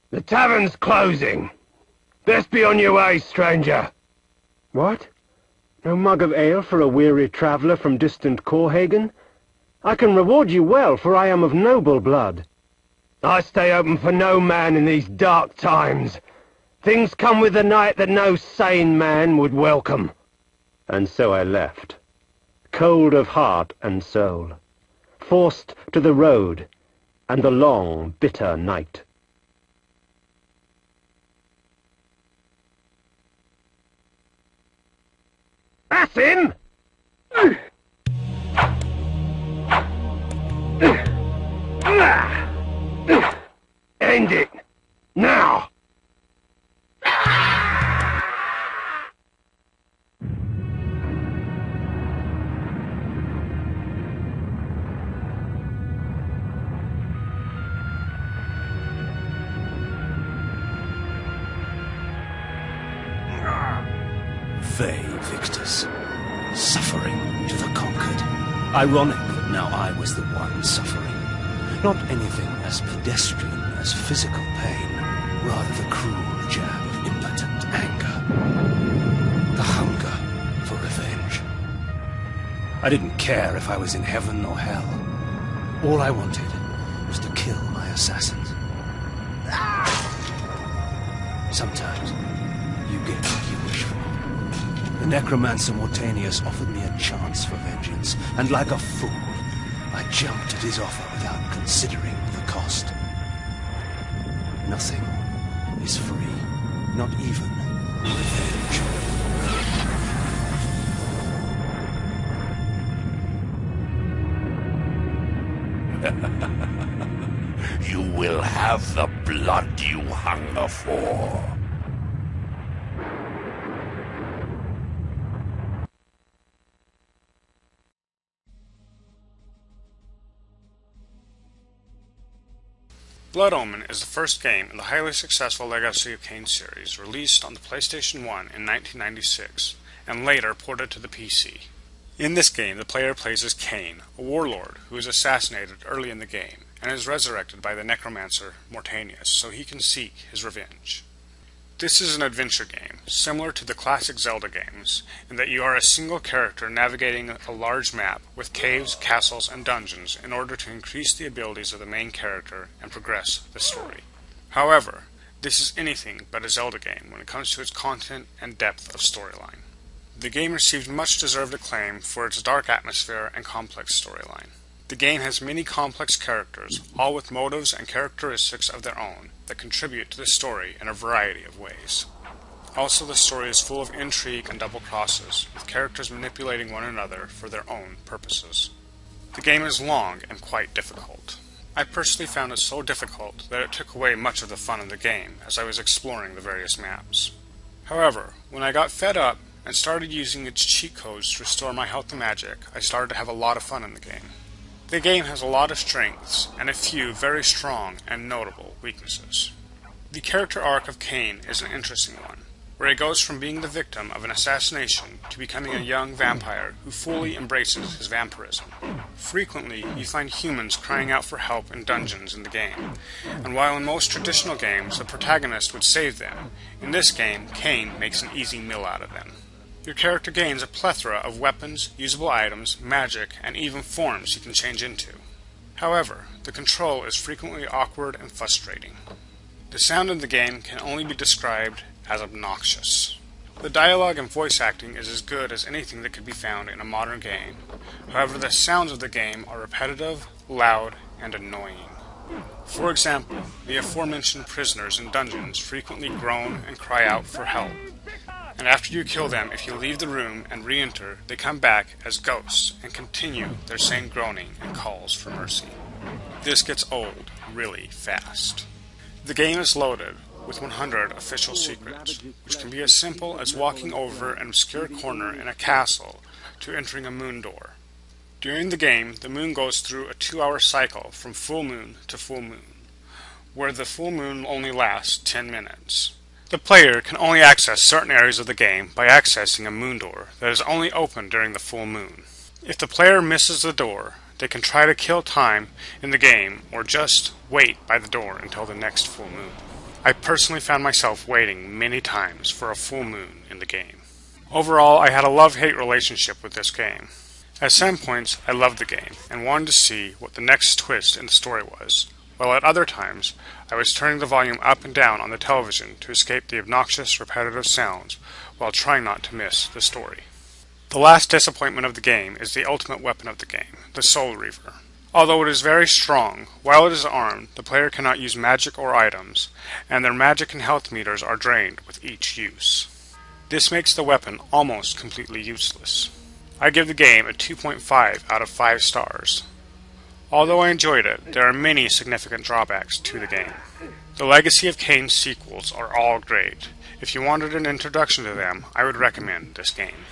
The tavern's closing. Best be on your way, stranger. What? No mug of ale for a weary traveller from distant Corhagen? I can reward you well, for I am of noble blood. I stay open for no man in these dark times. Things come with the night that no sane man would welcome. And so I left, cold of heart and soul, forced to the road and the long, bitter night. That's him! End it! Now! They, victors, suffering to the conquered. Ironic that now I was the one suffering. Not anything as pedestrian as physical pain, rather the cruel jab of impotent anger. The hunger for revenge. I didn't care if I was in heaven or hell. All I wanted was to kill my assassins. Sometimes you get what you wish for. The necromancer Mortanius offered me a chance for vengeance, and like a fool, I jumped at his offer without considering the cost. Nothing is free, not even revenge. You will have the blood you hunger for. Blood Omen is the first game in the highly successful Legacy of Kain series, released on the PlayStation 1 in 1996, and later ported to the PC. In this game, the player plays as Kain, a warlord who is assassinated early in the game, and is resurrected by the necromancer Mortanius so he can seek his revenge. This is an adventure game, similar to the classic Zelda games, in that you are a single character navigating a large map with caves, castles, and dungeons in order to increase the abilities of the main character and progress the story. However, this is anything but a Zelda game when it comes to its content and depth of storyline. The game received much deserved acclaim for its dark atmosphere and complex storyline. The game has many complex characters, all with motives and characteristics of their own, that contribute to the story in a variety of ways. Also, the story is full of intrigue and double crosses, with characters manipulating one another for their own purposes. The game is long and quite difficult. I personally found it so difficult that it took away much of the fun of the game as I was exploring the various maps. However, when I got fed up and started using its cheat codes to restore my health and magic, I started to have a lot of fun in the game. The game has a lot of strengths, and a few very strong and notable weaknesses. The character arc of Kain is an interesting one, where he goes from being the victim of an assassination to becoming a young vampire who fully embraces his vampirism. Frequently, you find humans crying out for help in dungeons in the game, and while in most traditional games the protagonist would save them, in this game Kain makes an easy meal out of them. Your character gains a plethora of weapons, usable items, magic, and even forms you can change into. However, the control is frequently awkward and frustrating. The sound of the game can only be described as obnoxious. The dialogue and voice acting is as good as anything that could be found in a modern game. However, the sounds of the game are repetitive, loud, and annoying. For example, the aforementioned prisoners in dungeons frequently groan and cry out for help. And after you kill them, if you leave the room and re-enter, they come back as ghosts and continue their same groaning and calls for mercy. This gets old really fast. The game is loaded with 100 official secrets, which can be as simple as walking over an obscure corner in a castle to entering a moon door. During the game, the moon goes through a 2-hour cycle from full moon to full moon, where the full moon only lasts 10 minutes. The player can only access certain areas of the game by accessing a moon door that is only open during the full moon. If the player misses the door, they can try to kill time in the game or just wait by the door until the next full moon. I personally found myself waiting many times for a full moon in the game. Overall, I had a love-hate relationship with this game. At some points, I loved the game and wanted to see what the next twist in the story was, while at other times, I was turning the volume up and down on the television to escape the obnoxious, repetitive sounds while trying not to miss the story. The last disappointment of the game is the ultimate weapon of the game, the Soul Reaver. Although it is very strong, while it is armed, the player cannot use magic or items, and their magic and health meters are drained with each use. This makes the weapon almost completely useless. I give the game a 2.5 out of 5 stars. Although I enjoyed it, there are many significant drawbacks to the game. The Legacy of Kain sequels are all great. If you wanted an introduction to them, I would recommend this game.